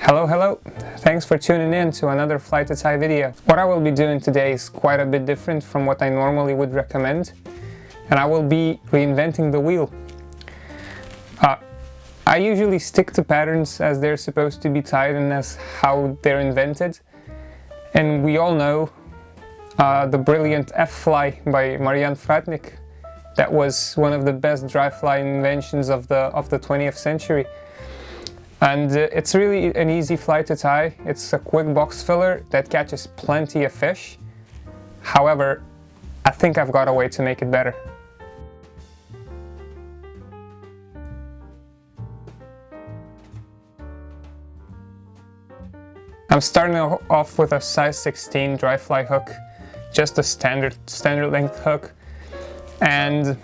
Hello! Thanks for tuning in to another FlyToTie video. What I will be doing today is quite a bit different from what I normally would recommend, and I will be reinventing the wheel. I usually stick to patterns as they're supposed to be tied and as how they're invented, and we all know the brilliant F-fly by Marjan Fratnik. That was one of the best dry fly inventions of the 20th century. And it's really an easy fly to tie. It's a quick box filler that catches plenty of fish. However, I think I've got a way to make it better. I'm starting off with a size 16 dry fly hook, just a standard length hook. And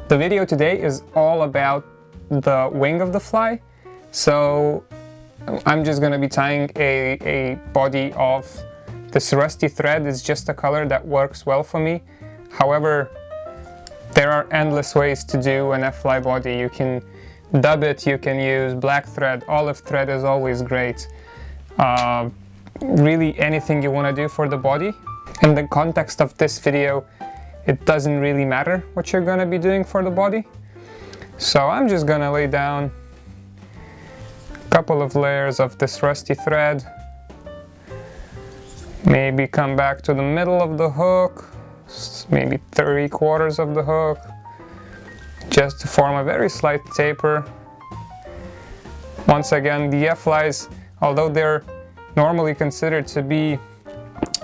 the video today is all about the wing of the fly. So I'm just going to be tying a body of this rusty thread. It's just a color that works well for me. However, there are endless ways to do an F-fly body. You can dub it, you can use black thread, olive thread is always great. Really anything you want to do for the body. In the context of this video, it doesn't really matter what you're going to be doing for the body. So I'm just going to lay down couple of layers of this rusty thread, maybe come back to the middle of the hook, maybe 3/4 of the hook, just to form a very slight taper. Once again, the F-flies, although they're normally considered to be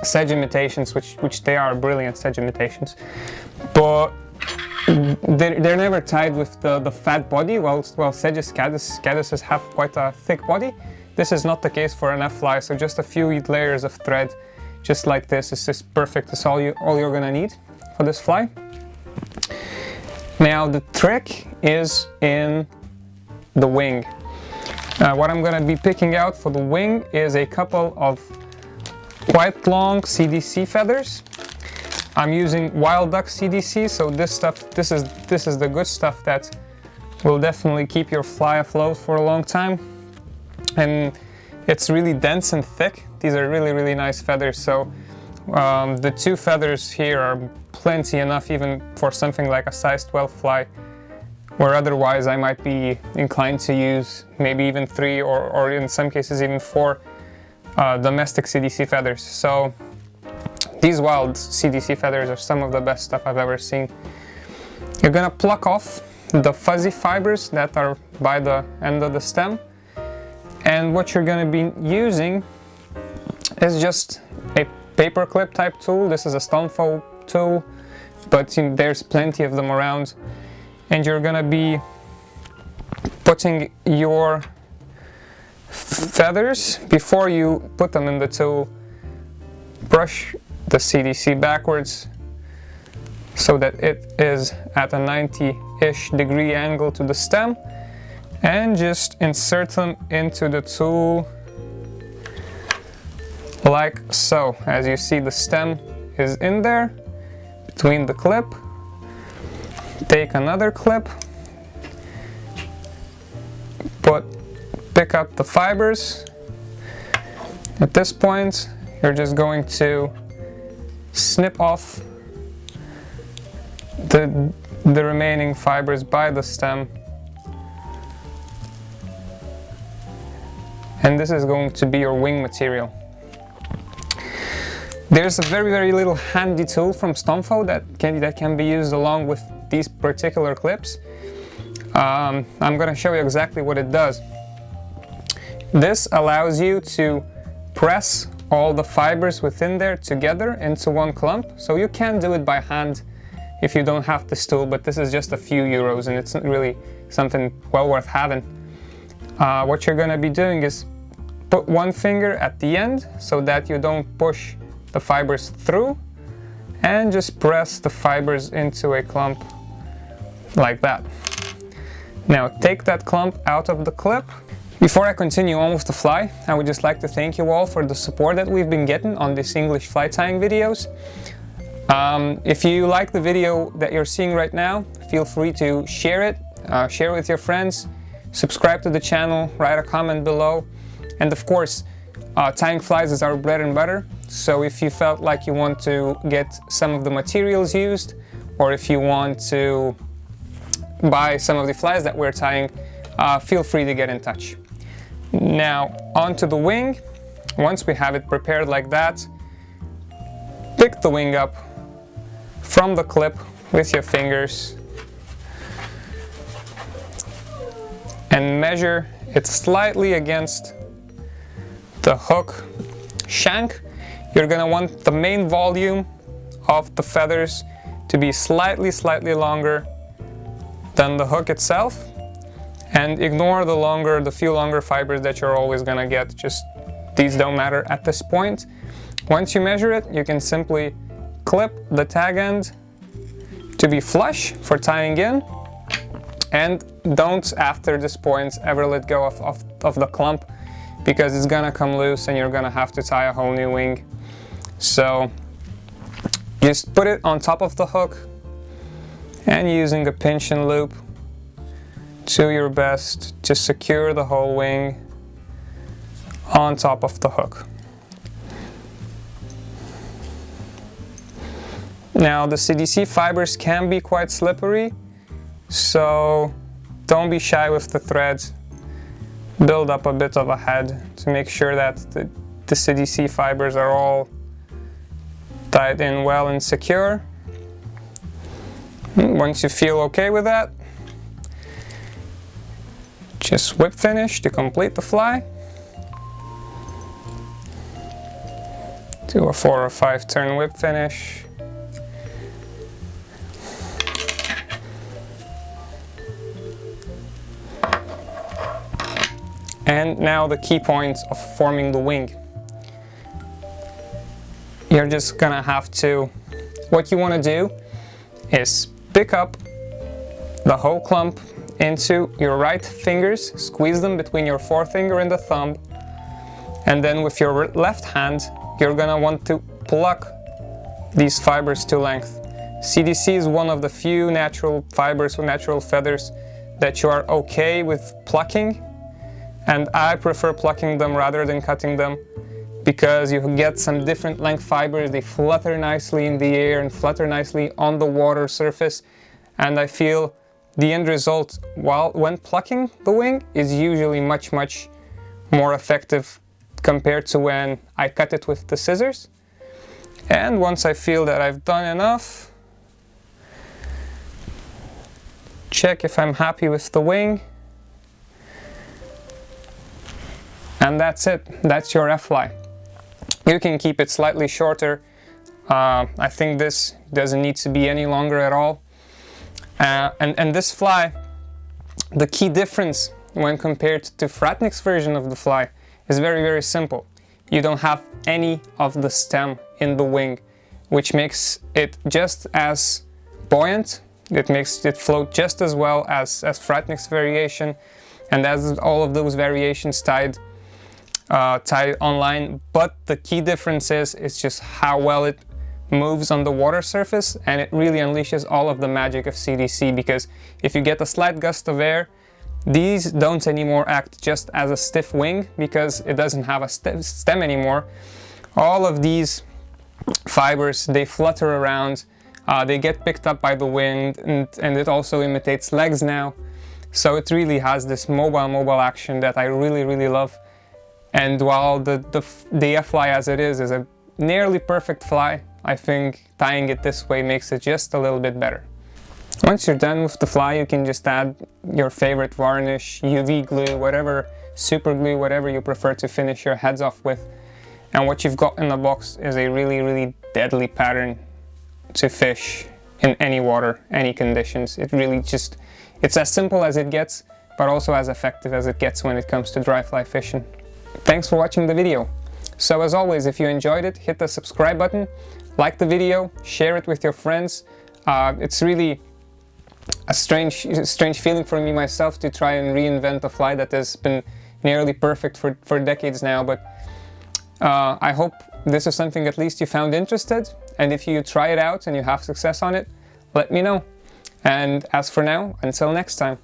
sedge imitations, which they are brilliant sedge imitations, but they're never tied with the fat body, while sedges, caddises have quite a thick body. This is not the case for an F-fly, so just a few layers of thread, just like this, is just perfect. That's all you're gonna need for this fly. Now the trick is in the wing. What I'm gonna be picking out for the wing is a couple of quite long CDC feathers. I'm using wild duck CDC, so this is the good stuff that will definitely keep your fly afloat for a long time. And it's really dense and thick. These are really nice feathers, so the 2 feathers here are plenty enough even for something like a size 12 fly, where otherwise I might be inclined to use maybe even 3 or in some cases even 4 domestic CDC feathers. So these wild CDC feathers are some of the best stuff I've ever seen. You're gonna pluck off the fuzzy fibers that are by the end of the stem, and what you're gonna be using is just a paper clip type tool. This is a Stonefo tool, but there's plenty of them around, and you're gonna be putting your feathers, before you put them in the tool, brush the CDC backwards so that it is at a 90-ish degree angle to the stem, and just insert them into the tool like so. As you see, the stem is in there between the clip. Take another clip, pick up the fibers. At this point, you're just going to snip off the remaining fibers by the stem, and this is going to be your wing material. There's a very little handy tool from Stonefo that can be used along with these particular clips. I'm going to show you exactly what it does. This allows you to press all the fibers within there together into one clump. So you can do it by hand if you don't have this tool, but this is just a few euros and it's not really something well worth having. What you're going to be doing is put one finger at the end so that you don't push the fibers through, and just press the fibers into a clump like that. Now take that clump out of the clip. Before I continue on with the fly, I would just like to thank you all for the support that we've been getting on these English fly tying videos. If you like the video that you're seeing right now, feel free to share it with your friends, subscribe to the channel, write a comment below, And of course, tying flies is our bread and butter. So if you felt like you want to get some of the materials used, or if you want to buy some of the flies that we're tying, feel free to get in touch. Now onto the wing. Once we have it prepared like that, pick the wing up from the clip with your fingers and measure it slightly against the hook shank. You're gonna want the main volume of the feathers to be slightly longer than the hook itself, and ignore the few longer fibers that you're always gonna get. Just these don't matter at this point. Once you measure it, you can simply clip the tag end to be flush for tying in, and don't, after this point, ever let go of the clump, because it's gonna come loose and you're gonna have to tie a whole new wing. So just put it on top of the hook and using a pinch and loop, do your best to secure the whole wing on top of the hook. Now the CDC fibers can be quite slippery, so don't be shy with the threads. Build up a bit of a head to make sure that the CDC fibers are all tied in well and secure. Once you feel okay with that, just whip finish to complete the fly. Do a 4 or 5 turn whip finish. And now the key points of forming the wing. You're just gonna have to, what you wanna do is pick up the whole clump into your right fingers, squeeze them between your forefinger and the thumb, and then with your left hand, you're gonna want to pluck these fibers to length. CDC is one of the few natural fibers or natural feathers that you are okay with plucking, and I prefer plucking them rather than cutting them, because you get some different length fibers. They flutter nicely in the air and flutter nicely on the water surface, and I feel the end result when plucking the wing is usually much more effective compared to when I cut it with the scissors. And once I feel that I've done enough, check if I'm happy with the wing, and that's it. That's your F-fly. You can keep it slightly shorter. I think this doesn't need to be any longer at all. And this fly, the key difference when compared to Fratnik's version of the fly is very simple. You don't have any of the stem in the wing, which makes it just as buoyant. It makes it float just as well as Fratnik's variation, and as all of those variations tied online. But the key difference is it's just how well it moves on the water surface, and it really unleashes all of the magic of CDC, because if you get a slight gust of air, these don't anymore act just as a stiff wing because it doesn't have a stem anymore. All of these fibers, they flutter around, they get picked up by the wind, and it also imitates legs now. So it really has this mobile action that I really love. And while the F-fly as it is a nearly perfect fly, I think tying it this way makes it just a little bit better. Once you're done with the fly, you can just add your favorite varnish, UV glue, whatever, super glue, whatever you prefer to finish your heads off with. And what you've got in the box is a really deadly pattern to fish in any water, any conditions. It really just, it's as simple as it gets, but also as effective as it gets when it comes to dry fly fishing. Thanks for watching the video. So as always, if you enjoyed it, hit the subscribe button, like the video, share it with your friends. It's really a strange feeling for me myself to try and reinvent a fly that has been nearly perfect for decades now, but I hope this is something at least you found interested, and if you try it out and you have success on it, let me know. And as for now, until next time.